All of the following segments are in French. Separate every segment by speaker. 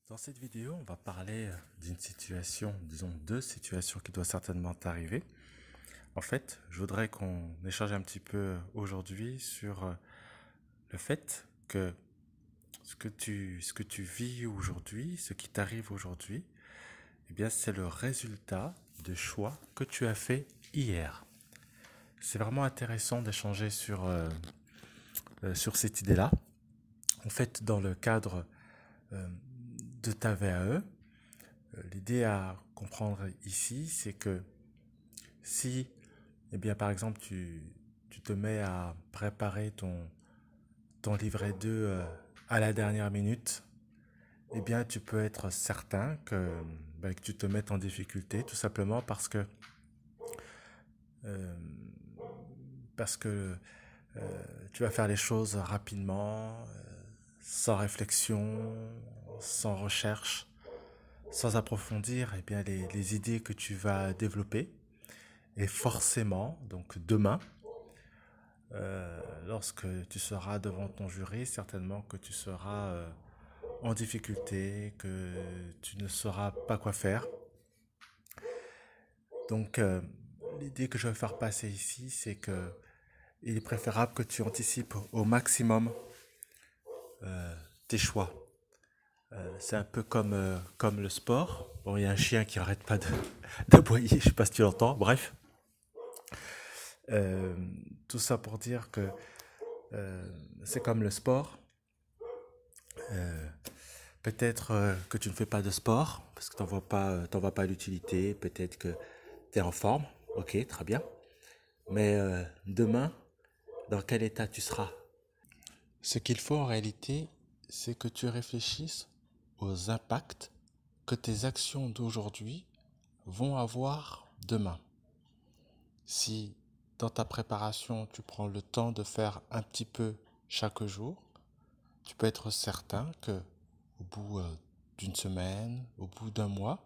Speaker 1: Dans cette vidéo, on va parler d'une situation, disons deux situations qui doivent certainement t'arriver. En fait, je voudrais qu'on échange un petit peu aujourd'hui sur le fait que ce que tu vis aujourd'hui, ce qui t'arrive aujourd'hui, eh bien, c'est le résultat de choix que tu as fait hier. C'est vraiment intéressant d'échanger sur cette idée-là. En fait, dans le cadre euh, de ta VAE, l'idée à comprendre ici, c'est que si, eh bien, par exemple, tu te mets à préparer ton livret 2 à la dernière minute, eh bien, tu peux être certain que tu te mettes en difficulté, tout simplement euh, parce que tu vas faire les choses rapidement, sans réflexion, sans recherche, sans approfondir eh bien, les idées que tu vas développer. Et forcément, donc demain, lorsque tu seras devant ton jury, certainement que tu seras en difficulté, que tu ne sauras pas quoi faire. Donc, l'idée que je veux faire passer ici, c'est que il est préférable que tu anticipes au maximum tes choix. C'est un peu comme le sport. Bon, il y a un chien qui arrête pas d'aboyer, je sais pas si tu l'entends. Bref, Euh, tout ça pour dire que c'est comme le sport. Euh, Peut-être que tu ne fais pas de sport parce que t'en vois pas l'utilité. Peut-être que tu es en forme. Ok, très bien. Mais demain, dans quel état tu seras? Ce qu'il faut en réalité, c'est que tu réfléchisses aux impacts que tes actions d'aujourd'hui vont avoir demain. Si dans ta préparation, tu prends le temps de faire un petit peu chaque jour, tu peux être certain que au bout d'une semaine, au bout d'un mois,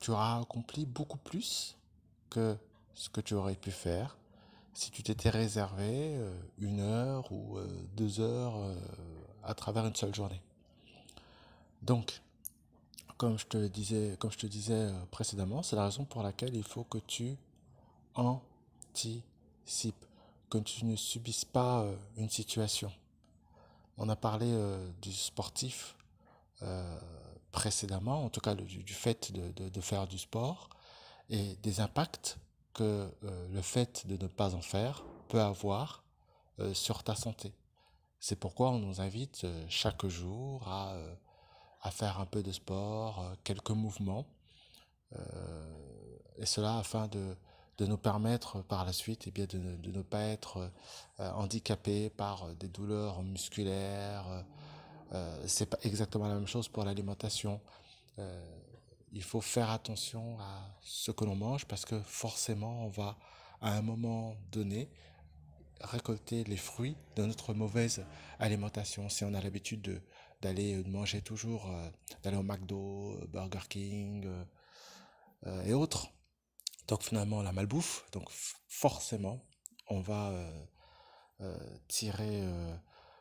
Speaker 1: tu auras accompli beaucoup plus que ce que tu aurais pu faire si tu t'étais réservé 1 heure ou 2 heures à travers une seule journée. Donc, comme je te disais précédemment, c'est la raison pour laquelle il faut que tu anticipes, que tu ne subisses pas une situation. On a parlé du sportif euh, précédemment, en tout cas du fait de faire du sport et des impacts que le fait de ne pas en faire peut avoir sur ta santé. C'est pourquoi on nous invite chaque jour à faire un peu de sport, quelques mouvements, et cela afin de nous permettre par la suite eh bien, de ne pas être handicapés par des douleurs musculaires. C'est pas exactement la même chose pour l'alimentation. Euh, il faut faire attention à ce que l'on mange parce que forcément on va à un moment donné récolter les fruits de notre mauvaise alimentation. Si on a l'habitude d'aller manger toujours, d'aller au McDo, Burger King et autres, donc finalement la malbouffe, donc forcément on va tirer,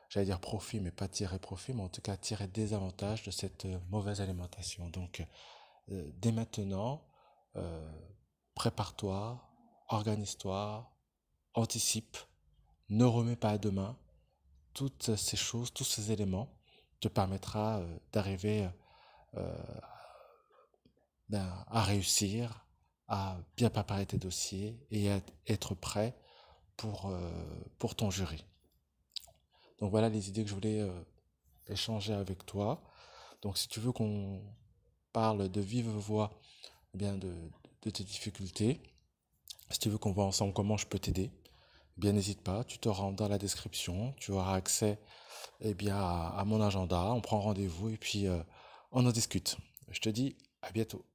Speaker 1: j'allais dire profit, mais pas tirer profit, mais en tout cas tirer des avantages de cette mauvaise alimentation. Donc dès maintenant, euh, prépare-toi, organise-toi, anticipe, ne remets pas à demain. Toutes ces choses, tous ces éléments te permettra d'arriver euh, à réussir, à bien préparer tes dossiers et à être prêt pour ton jury. Donc voilà les idées que je voulais échanger avec toi. Donc si tu veux qu'on parle de vive voix eh bien de tes difficultés, si tu veux qu'on voit ensemble comment je peux t'aider, eh bien n'hésite pas, tu te rends dans la description, tu auras accès eh bien, à mon agenda, on prend rendez-vous et puis on en discute. Je te dis à bientôt.